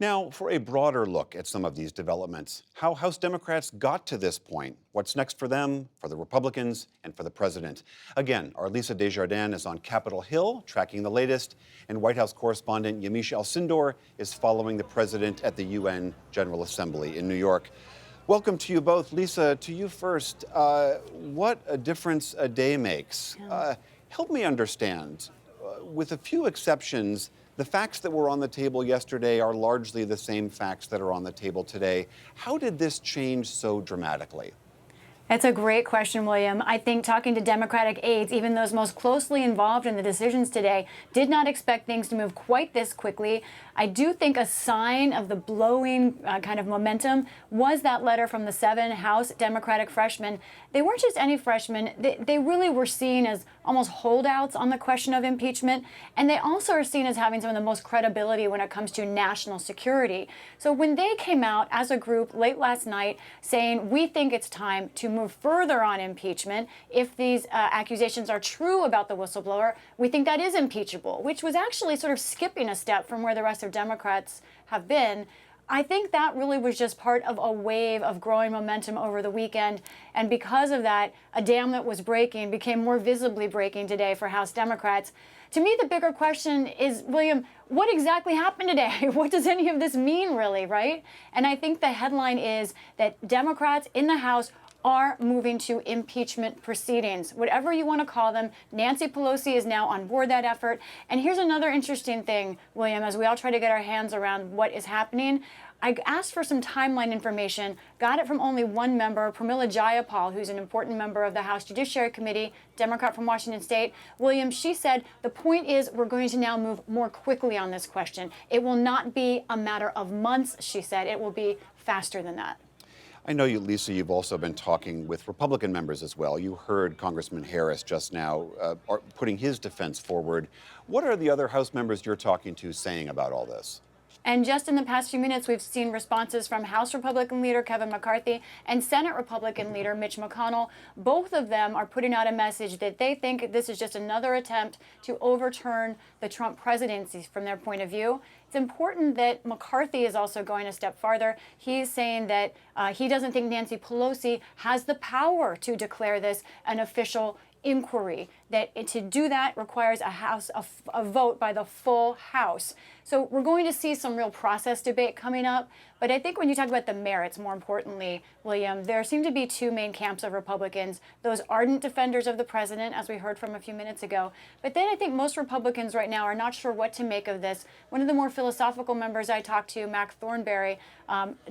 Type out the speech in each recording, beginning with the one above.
Now, for a broader look at some of these developments, how House Democrats got to this point, what's next for them, for the Republicans, and for the president. Again, our Lisa Desjardins is on Capitol Hill, tracking the latest, and White House correspondent Yamiche Alcindor is following the president at the UN General Assembly in New York. Welcome to you both. Lisa, to you first. What a difference a day makes. Help me understand, with a few exceptions, the facts that were on the table yesterday are largely the same facts that are on the table today. How did this change so dramatically? That's a great question, William. I think talking to Democratic aides, even those most closely involved in the decisions today, did not expect things to move quite this quickly. I do think a sign of the blowing kind of momentum was that letter from the 7 House Democratic freshmen. They weren't just any freshmen. They really were seen as almost holdouts on the question of impeachment. And they also are seen as having some of the most credibility when it comes to national security. So when they came out as a group late last night saying, we think it's time to move further on impeachment, if these accusations are true about the whistleblower, we think that is impeachable, which was actually sort of skipping a step from where the rest of Democrats have been. I think that really was just part of a wave of growing momentum over the weekend. And because of that, a dam that was breaking became more visibly breaking today for House Democrats. To me, the bigger question is, William, what exactly happened today? What does any of this mean, really, right? And I think the headline is that Democrats in the House are moving to impeachment proceedings, whatever you want to call them. Nancy Pelosi is now on board that effort. And here's another interesting thing, William, as we all try to get our hands around what is happening. I asked for some timeline information, got it from only one member, Pramila Jayapal, who's an important member of the House Judiciary Committee, Democrat from Washington State. William, she said, the point is we're going to now move more quickly on this question. It will not be a matter of months, she said. It will be faster than that. I know you, Lisa, you've also been talking with Republican members as well. You heard Congressman Harris just now putting his defense forward. What are the other House members you're talking to saying about all this? And just in the past few minutes, we've seen responses from House Republican leader Kevin McCarthy and Senate Republican leader Mitch McConnell. Both of them are putting out a message that they think this is just another attempt to overturn the Trump presidency from their point of view. It's important that McCarthy is also going a step farther. He's saying that he doesn't think Nancy Pelosi has the power to declare this an official inquiry, that to do that requires a vote by the full House. So we're going to see some real process debate coming up. But I think when you talk about the merits, more importantly, William, there seem to be two main camps of Republicans, those ardent defenders of the president, as we heard from a few minutes ago. But then I think most Republicans right now are not sure what to make of this. One of the more philosophical members I talked to, Mac Thornberry,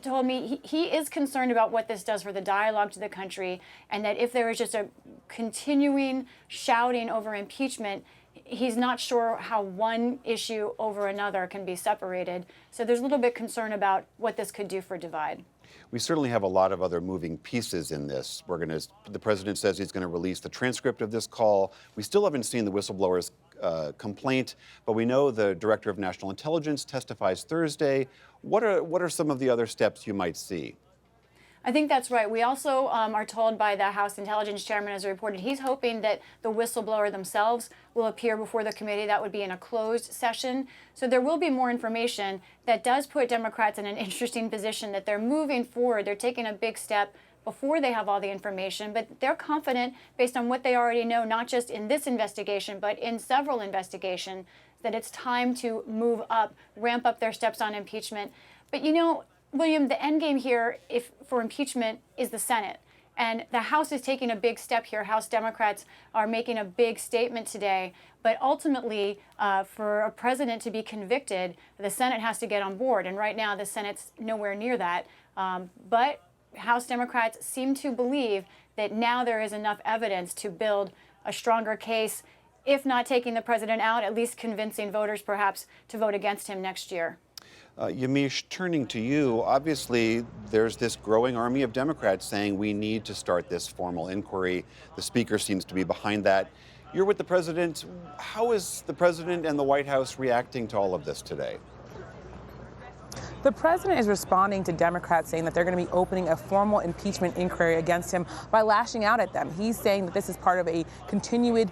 told me he is concerned about what this does for the dialogue to the country, and that if there is just a continuing shouting over impeachment, he's not sure how one issue over another can be separated. So there's a little bit concern about what this could do for divide. We certainly have a lot of other moving pieces in this. The president says he's going to release the transcript of this call. We still haven't seen the whistleblower's complaint, but we know the director of national intelligence testifies Thursday. What are some of the other steps you might see? I think that's right. We also are told by the House Intelligence Chairman, as reported, he's hoping that the whistleblower themselves will appear before the committee. That would be in a closed session. So there will be more information that does put Democrats in an interesting position that they're moving forward. They're taking a big step before they have all the information, but they're confident based on what they already know, not just in this investigation, but in several investigations, that it's time to move up, ramp up their steps on impeachment. But you know, William, the end game here for impeachment is the Senate. And the House is taking a big step here. House Democrats are making a big statement today. But ultimately, for a president to be convicted, the Senate has to get on board. And right now, the Senate's nowhere near that. But House Democrats seem to believe that now there is enough evidence to build a stronger case, if not taking the president out, at least convincing voters perhaps to vote against him next year. Yamiche, turning to you, obviously there's this growing army of Democrats saying we need to start this formal inquiry. The speaker seems to be behind that. You're with the president. How is the president and the White House reacting to all of this today? The president is responding to Democrats saying that they're going to be opening a formal impeachment inquiry against him by lashing out at them. He's saying that this is part of a continued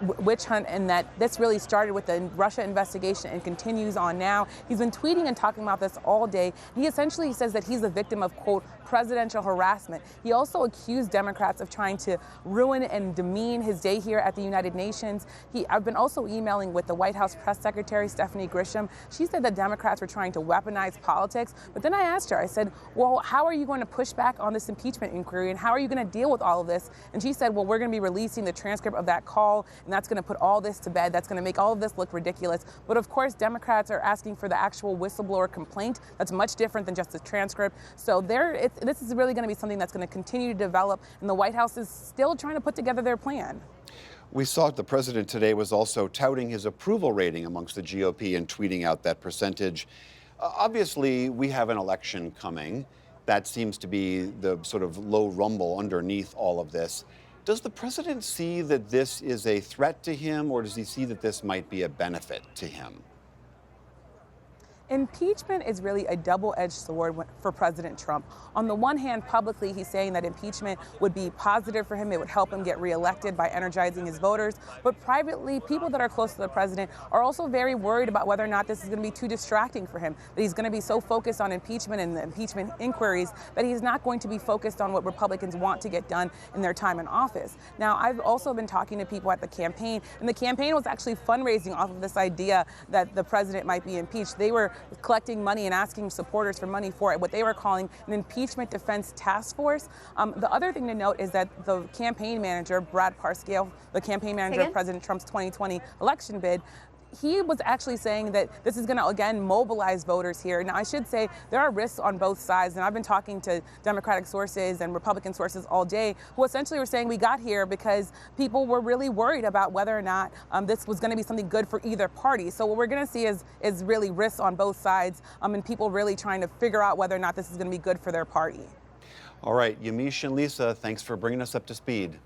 witch hunt, and that this really started with the Russia investigation and continues on now. He's been tweeting and talking about this all day. He essentially says that he's a victim of, quote, presidential harassment. He also accused Democrats of trying to ruin and demean his day here at the United Nations. I've been also emailing with the White House press secretary, Stephanie Grisham. She said that Democrats were trying to weaponize politics. But then I asked her, I said, well, how are you going to push back on this impeachment inquiry, and how are you going to deal with all of this? And she said, well, we're going to be releasing the transcript of that call, and that's going to put all this to bed. That's going to make all of this look ridiculous. But of course, Democrats are asking for the actual whistleblower complaint. That's much different than just a transcript. So this is really going to be something that's going to continue to develop, and the White House is still trying to put together their plan. We saw the president today was also touting his approval rating amongst the GOP and tweeting out that percentage. Obviously, we have an election coming. That seems to be the sort of low rumble underneath all of this. Does the president see that this is a threat to him, or does he see that this might be a benefit to him? Impeachment is really a double-edged sword for President Trump. On the one hand, publicly, he's saying that impeachment would be positive for him. It would help him get reelected by energizing his voters. But privately, people that are close to the president are also very worried about whether or not this is going to be too distracting for him, that he's going to be so focused on impeachment and the impeachment inquiries that he's not going to be focused on what Republicans want to get done in their time in office. Now, I've also been talking to people at the campaign, and the campaign was actually fundraising off of this idea that the president might be impeached. They were collecting money and asking supporters for money for what they were calling an impeachment defense task force. The other thing to note is that the campaign manager, Brad Parscale, the campaign manager of President Trump's 2020 election bid, he was actually saying that this is going to, again, mobilize voters here. Now, I should say there are risks on both sides, and I've been talking to Democratic sources and Republican sources all day who essentially were saying we got here because people were really worried about whether or not this was going to be something good for either party. So what we're going to see is really risks on both sides, and people really trying to figure out whether or not this is going to be good for their party. All right, Yamiche and Lisa, thanks for bringing us up to speed.